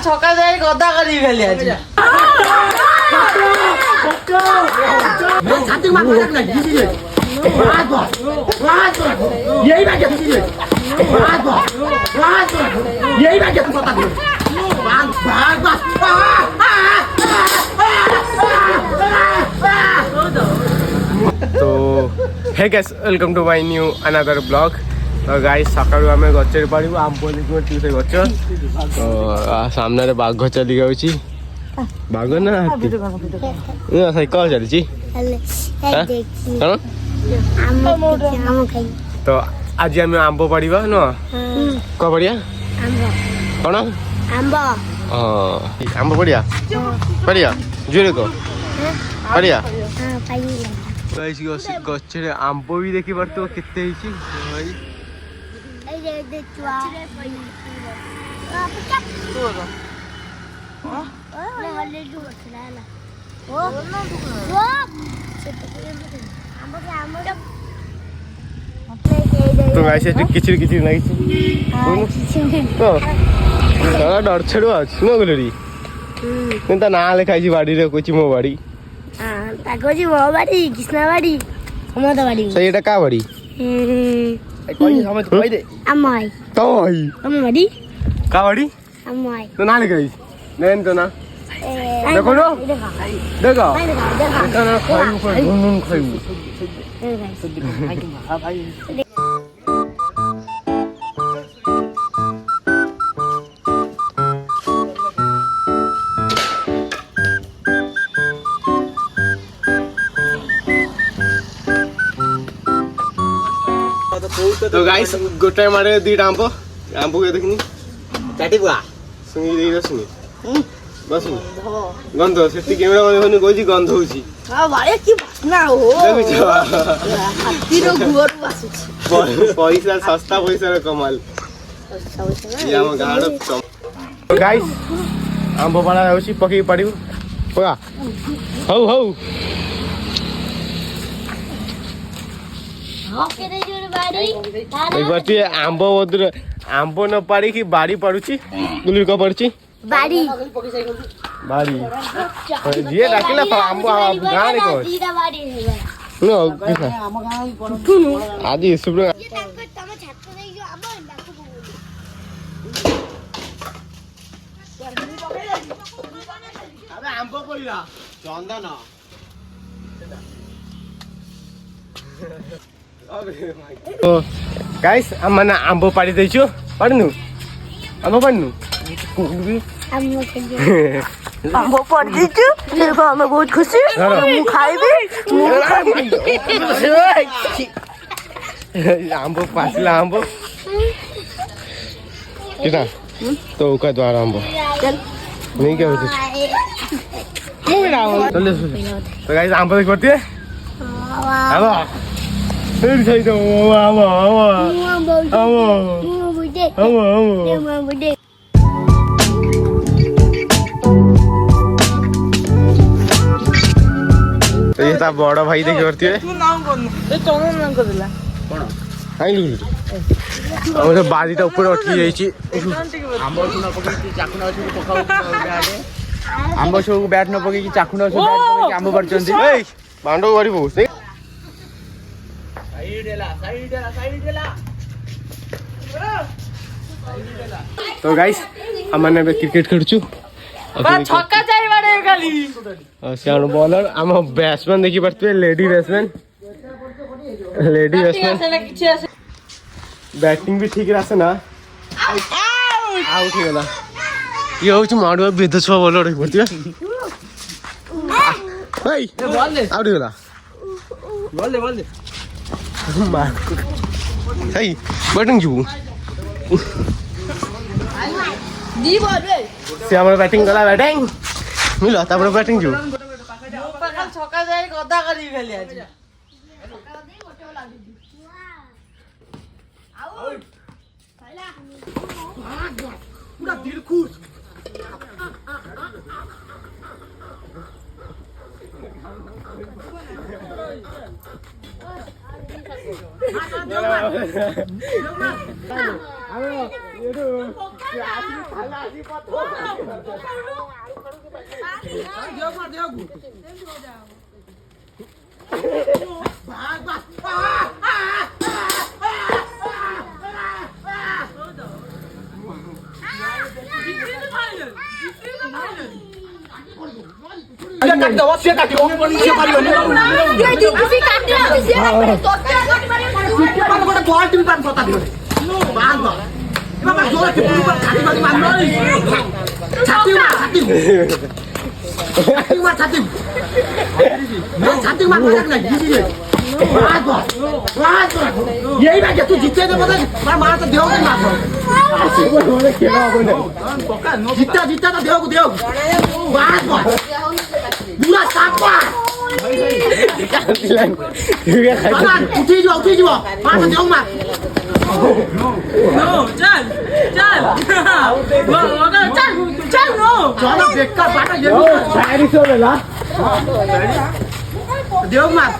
ছকা যাই গদা করি ফেলি আজ तो hey guys welcome to my new another blog. तो गाइस सकाळू आमे गचरे पड़ू आम बोली से गच तो सामने बाघ चली जाऊँगी बाघ ना साइकल चली तो आज आम आंब पड़ा न कौन पड़ा कौन आंब पड़ा पड़ा जोरे कह पड़ा गचरे आंब भी देखी पार्थ केते भाई तो गाइस किचिर किचिर नहीं डर छेड़ आगलरी ना लिखाई बाड़ी कह मो बाड़ी कृष्णा बाड़ी सही का बाड़ी तो का बाड़ी तो ना लिखाई नहीं तो ना देखो नो देखो तो गाइस गोटे मारे दीटा आंब आंब के देखनी चाटी बुआ सुनी दे सुनी बस गंध से कैमेरा मैंने कहूँ गंध होची पैसा सस्ता पैसा कमाल गाइस आंब पड़ा पकई पड़ू पका हौ हौ आंब बदले आंब न पाड़ी की बाड़ी पड़ुची गुली का पड़ची बाड़ी बाड़ी ये डाकिला आंब गां रे को नो किसा आज सुब्र ये ताको तम छात्र नहीं जो आंब डाको अबे आंब पइला चंदन तो गाइस मैंने आंब पाड़ी देछु पड़नु आंब पड़नु आंब पड़ दीचु देखो हमें बहुत खुशी मु खाइबे आंब पासला आंब कितना तो का द्वारा आंब चल नहीं क्या होती चल तो गाइस आंब देख पड़ती है आंब फिर सही तो आंब तो ये ता बड़ भाई देखि करती है तू नाम कोन ए चंदन नाम कर दिला कोन आइलु और बाजीटा ऊपर उठी जाई छी आंब सुना पकई चाकुना अछि पकाउ बैट आंब सब बैट न पकई चाकुना सब बैट पकई आंब पड़चंदी ए बांडो वाली बहुत साइड तो गाइस हमने क्रिकेट खेलछु छक्का जाई बाड़े खाली सियानो बॉलर आम बैट्समैन देखि पड़ते लेडी बैट्समैन बैटिंग भी ठीक रहा ना आउट हो गला ये होछ माडवा बेदछवा बॉलर पड़ती है भाई आउट हो गला बोल दे मार सही बैटिंग जू दी बोल रे से हमर बैटिंग गला बैटिंग मिला तापर बैटिंग जू ছকা যাই গদা করি ফেলি আজ पूरा दिल खुश यही ना तू जितते मार तो देव जितना जितना तो देव को देव पूरा सापा उठी जो मार तो देव मार चल बेकार बाटा ये देव मार